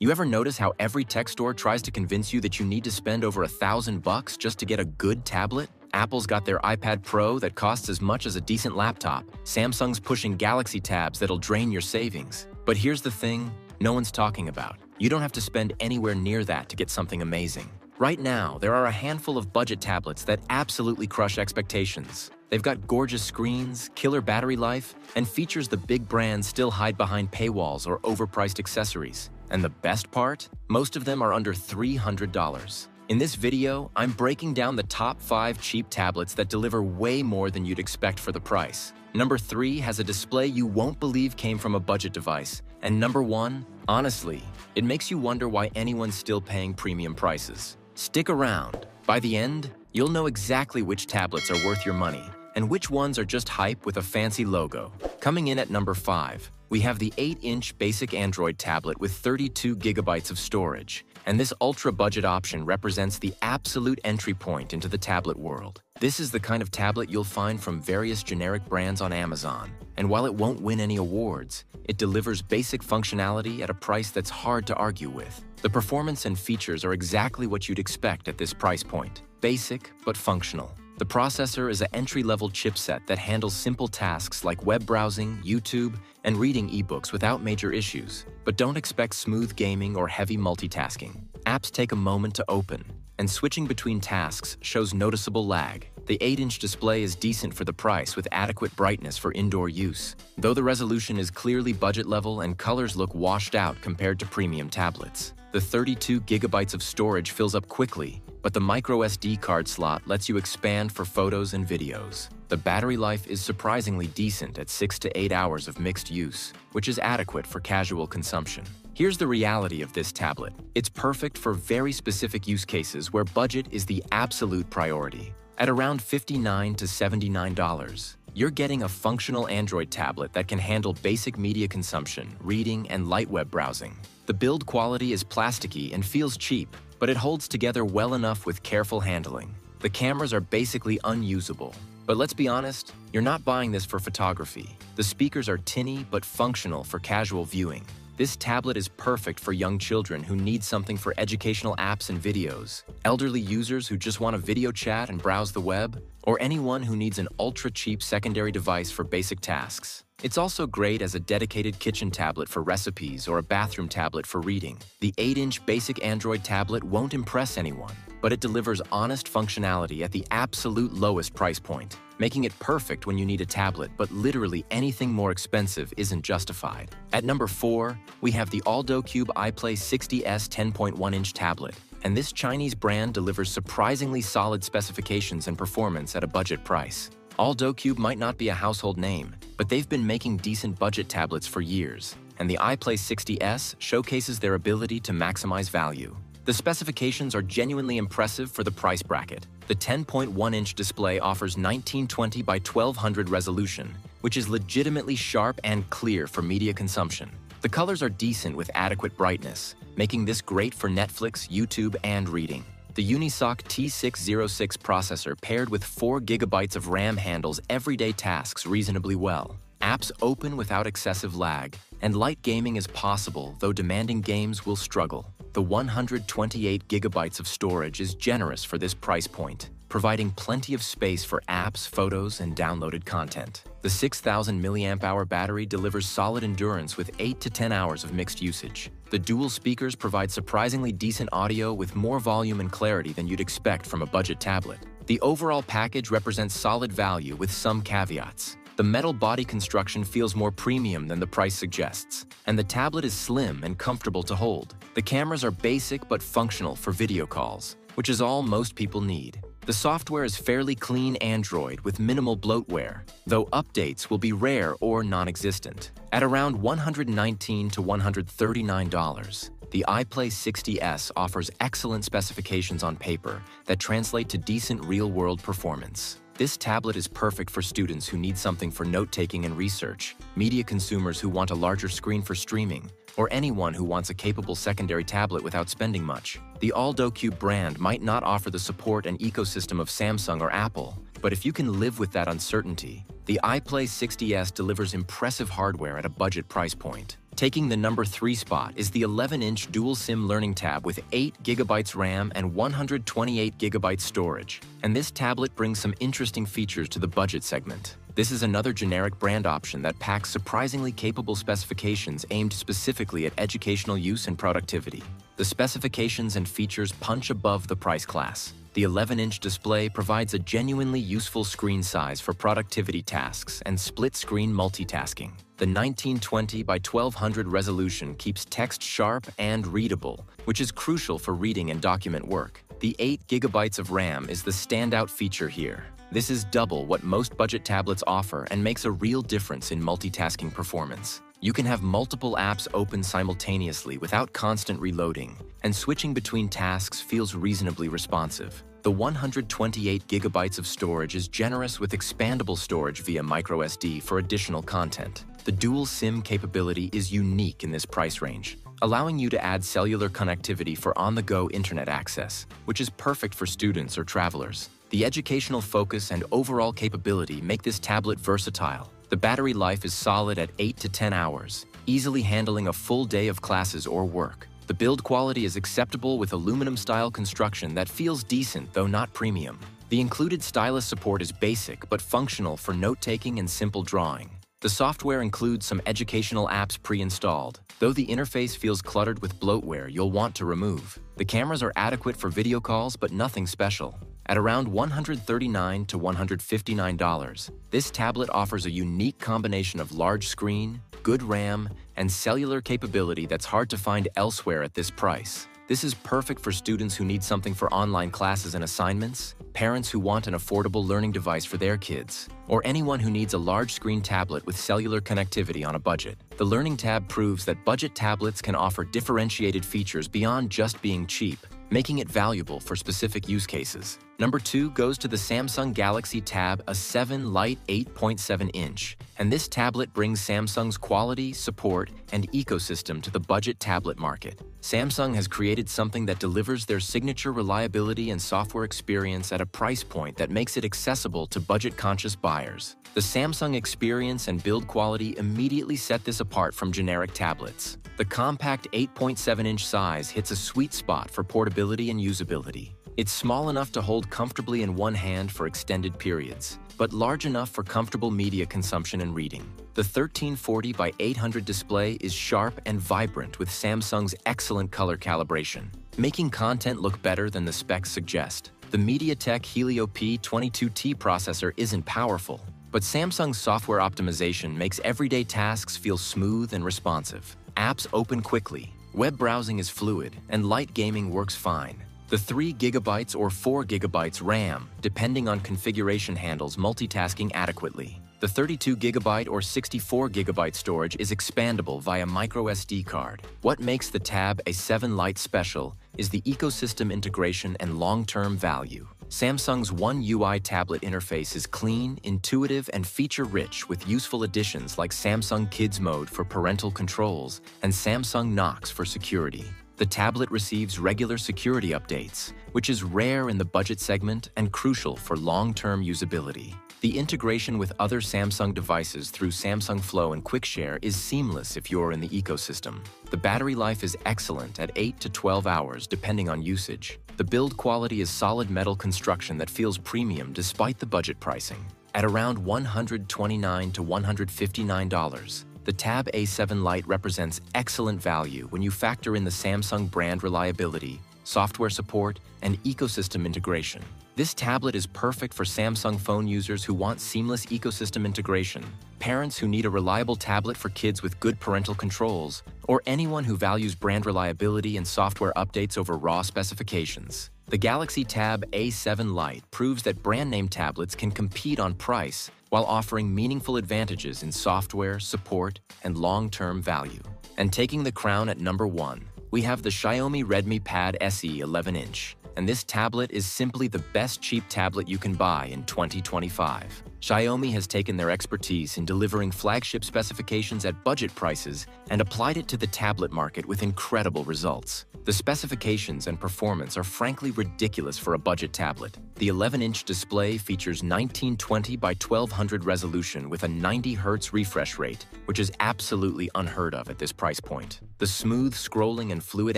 You ever notice how every tech store tries to convince you that you need to spend over $1,000 just to get a good tablet? Apple's got their iPad Pro that costs as much as a decent laptop. Samsung's pushing Galaxy Tabs that'll drain your savings. But here's the thing no one's talking about. You don't have to spend anywhere near that to get something amazing. Right now, there are a handful of budget tablets that absolutely crush expectations. They've got gorgeous screens, killer battery life, and features the big brands still hide behind paywalls or overpriced accessories. And the best part? Most of them are under $300. In this video, I'm breaking down the top 5 cheap tablets that deliver way more than you'd expect for the price. Number 3 has a display you won't believe came from a budget device. And number 1, honestly, it makes you wonder why anyone's still paying premium prices. Stick around. By the end, you'll know exactly which tablets are worth your money and which ones are just hype with a fancy logo. Coming in at number 5, we have the 8-inch basic Android tablet with 32 gigabytes of storage. And this ultra-budget option represents the absolute entry point into the tablet world. This is the kind of tablet you'll find from various generic brands on Amazon. And while it won't win any awards, it delivers basic functionality at a price that's hard to argue with. The performance and features are exactly what you'd expect at this price point. Basic, but functional. The processor is an entry-level chipset that handles simple tasks like web browsing, YouTube, and reading ebooks without major issues. But don't expect smooth gaming or heavy multitasking. Apps take a moment to open, and switching between tasks shows noticeable lag. The 8-inch display is decent for the price with adequate brightness for indoor use, though the resolution is clearly budget level and colors look washed out compared to premium tablets. The 32 gigabytes of storage fills up quickly, but the microSD card slot lets you expand for photos and videos. The battery life is surprisingly decent at 6 to 8 hours of mixed use, which is adequate for casual consumption. Here's the reality of this tablet. It's perfect for very specific use cases where budget is the absolute priority. At around $59 to $79, you're getting a functional Android tablet that can handle basic media consumption, reading, and light web browsing. The build quality is plasticky and feels cheap, but it holds together well enough with careful handling. The cameras are basically unusable. But let's be honest, you're not buying this for photography. The speakers are tinny but functional for casual viewing. This tablet is perfect for young children who need something for educational apps and videos, elderly users who just want a video chat and browse the web, or anyone who needs an ultra-cheap secondary device for basic tasks. It's also great as a dedicated kitchen tablet for recipes or a bathroom tablet for reading. The 8-inch basic Android tablet won't impress anyone, but it delivers honest functionality at the absolute lowest price point, making it perfect when you need a tablet, but literally anything more expensive isn't justified. At number 4, we have the Alldocube iPlay 60s 10.1-inch tablet. And this Chinese brand delivers surprisingly solid specifications and performance at a budget price. Alldocube might not be a household name, but they've been making decent budget tablets for years, and the iPlay 60s showcases their ability to maximize value. The specifications are genuinely impressive for the price bracket. The 10.1-inch display offers 1920 by 1200 resolution, which is legitimately sharp and clear for media consumption. The colors are decent with adequate brightness, making this great for Netflix, YouTube, and reading. The Unisoc T606 processor paired with 4 gigabytes of RAM handles everyday tasks reasonably well. Apps open without excessive lag, and light gaming is possible, though demanding games will struggle. The 128 gigabytes of storage is generous for this price point, providing plenty of space for apps, photos, and downloaded content. The 6,000 mAh battery delivers solid endurance with 8 to 10 hours of mixed usage. The dual speakers provide surprisingly decent audio with more volume and clarity than you'd expect from a budget tablet. The overall package represents solid value with some caveats. The metal body construction feels more premium than the price suggests, and the tablet is slim and comfortable to hold. The cameras are basic but functional for video calls, which is all most people need. The software is fairly clean Android with minimal bloatware, though updates will be rare or non-existent. At around $119 to $139, the iPlay 60s offers excellent specifications on paper that translate to decent real-world performance. This tablet is perfect for students who need something for note-taking and research, media consumers who want a larger screen for streaming, or anyone who wants a capable secondary tablet without spending much. The Alldocube brand might not offer the support and ecosystem of Samsung or Apple, but if you can live with that uncertainty, the iPlay 60s delivers impressive hardware at a budget price point. Taking the number 3 spot is the 11-inch dual-SIM learning tab with 8 GB RAM and 128 GB storage. And this tablet brings some interesting features to the budget segment. This is another generic brand option that packs surprisingly capable specifications aimed specifically at educational use and productivity. The specifications and features punch above the price class. The 11-inch display provides a genuinely useful screen size for productivity tasks and split-screen multitasking. The 1920 by 1200 resolution keeps text sharp and readable, which is crucial for reading and document work. The 8 GB of RAM is the standout feature here. This is double what most budget tablets offer and makes a real difference in multitasking performance. You can have multiple apps open simultaneously without constant reloading, and switching between tasks feels reasonably responsive. The 128 GB of storage is generous with expandable storage via microSD for additional content. The dual SIM capability is unique in this price range, allowing you to add cellular connectivity for on-the-go internet access, which is perfect for students or travelers. The educational focus and overall capability make this tablet versatile. The battery life is solid at 8 to 10 hours, easily handling a full day of classes or work. The build quality is acceptable with aluminum-style construction that feels decent though not premium. The included stylus support is basic but functional for note-taking and simple drawing. The software includes some educational apps pre-installed, though the interface feels cluttered with bloatware you'll want to remove. The cameras are adequate for video calls but nothing special. At around $139 to $159, this tablet offers a unique combination of large screen, good RAM, and cellular capability that's hard to find elsewhere at this price. This is perfect for students who need something for online classes and assignments, parents who want an affordable learning device for their kids, or anyone who needs a large-screen tablet with cellular connectivity on a budget. The Learning tab proves that budget tablets can offer differentiated features beyond just being cheap, making it valuable for specific use cases. Number 2 goes to the Samsung Galaxy Tab A7 Lite 8.7-inch, and this tablet brings Samsung's quality, support, and ecosystem to the budget tablet market. Samsung has created something that delivers their signature reliability and software experience at a price point that makes it accessible to budget-conscious buyers. The Samsung experience and build quality immediately set this apart from generic tablets. The compact 8.7-inch size hits a sweet spot for portability and usability. It's small enough to hold comfortably in one hand for extended periods, but large enough for comfortable media consumption and reading. The 1340 by 800 display is sharp and vibrant with Samsung's excellent color calibration, making content look better than the specs suggest. The MediaTek Helio P22T processor isn't powerful, but Samsung's software optimization makes everyday tasks feel smooth and responsive. Apps open quickly, web browsing is fluid, and light gaming works fine. The 3 GB or 4 GB RAM, depending on configuration, handles multitasking adequately. The 32 GB or 64 GB storage is expandable via microSD card. What makes the Tab A7 Lite special is the ecosystem integration and long-term value. Samsung's One UI tablet interface is clean, intuitive, and feature-rich with useful additions like Samsung Kids Mode for parental controls and Samsung Knox for security. The tablet receives regular security updates, which is rare in the budget segment and crucial for long-term usability. The integration with other Samsung devices through Samsung Flow and QuickShare is seamless if you're in the ecosystem. The battery life is excellent at 8 to 12 hours depending on usage. The build quality is solid metal construction that feels premium despite the budget pricing. At around $129 to $159, the Tab A7 Lite represents excellent value when you factor in the Samsung brand reliability, software support, and ecosystem integration. This tablet is perfect for Samsung phone users who want seamless ecosystem integration, parents who need a reliable tablet for kids with good parental controls, or anyone who values brand reliability and software updates over raw specifications. The Galaxy Tab A7 Lite proves that brand name tablets can compete on price while offering meaningful advantages in software, support, and long-term value. And taking the crown at number 1, we have the Xiaomi Redmi Pad SE 11-inch. And this tablet is simply the best cheap tablet you can buy in 2025. Xiaomi has taken their expertise in delivering flagship specifications at budget prices and applied it to the tablet market with incredible results. The specifications and performance are frankly ridiculous for a budget tablet. The 11-inch display features 1920 by 1200 resolution with a 90 Hz refresh rate, which is absolutely unheard of at this price point. The smooth scrolling and fluid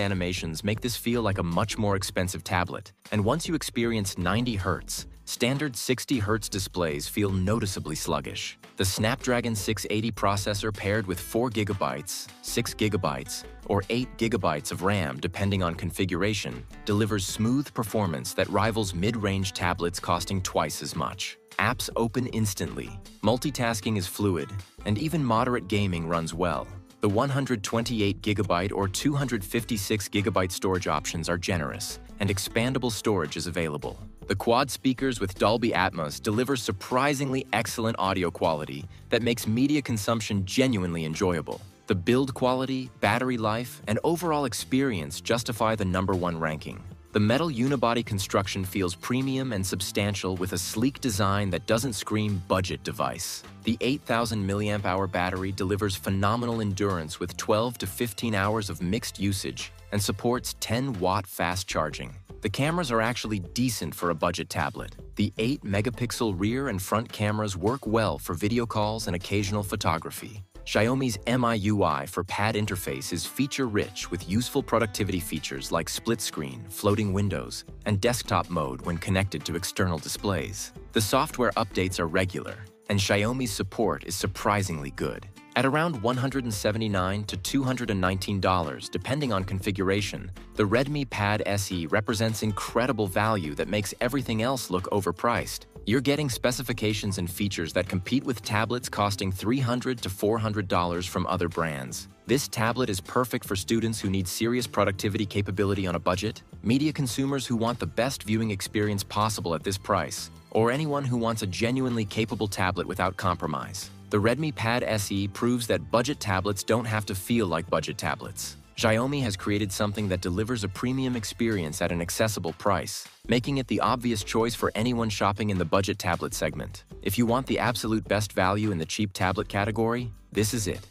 animations make this feel like a much more expensive tablet. And once you experience 90 Hz, standard 60 Hz displays feel noticeably sluggish. The Snapdragon 680 processor paired with 4 GB, 6 GB, or 8 GB of RAM depending on configuration delivers smooth performance that rivals mid-range tablets costing twice as much. Apps open instantly, multitasking is fluid, and even moderate gaming runs well. The 128 GB or 256 GB storage options are generous, and expandable storage is available. The quad speakers with Dolby Atmos deliver surprisingly excellent audio quality that makes media consumption genuinely enjoyable. The build quality, battery life, and overall experience justify the #1 ranking. The metal unibody construction feels premium and substantial with a sleek design that doesn't scream budget device. The 8,000 mAh battery delivers phenomenal endurance with 12 to 15 hours of mixed usage and supports 10-watt fast charging. The cameras are actually decent for a budget tablet. The 8-megapixel rear and front cameras work well for video calls and occasional photography. Xiaomi's MIUI for pad interface is feature-rich with useful productivity features like split screen, floating windows, and desktop mode when connected to external displays. The software updates are regular, and Xiaomi's support is surprisingly good. At around $179 to $219, depending on configuration, the Redmi Pad SE represents incredible value that makes everything else look overpriced. You're getting specifications and features that compete with tablets costing $300 to $400 from other brands. This tablet is perfect for students who need serious productivity capability on a budget, media consumers who want the best viewing experience possible at this price, or anyone who wants a genuinely capable tablet without compromise. The Redmi Pad SE proves that budget tablets don't have to feel like budget tablets. Xiaomi has created something that delivers a premium experience at an accessible price, making it the obvious choice for anyone shopping in the budget tablet segment. If you want the absolute best value in the cheap tablet category, this is it.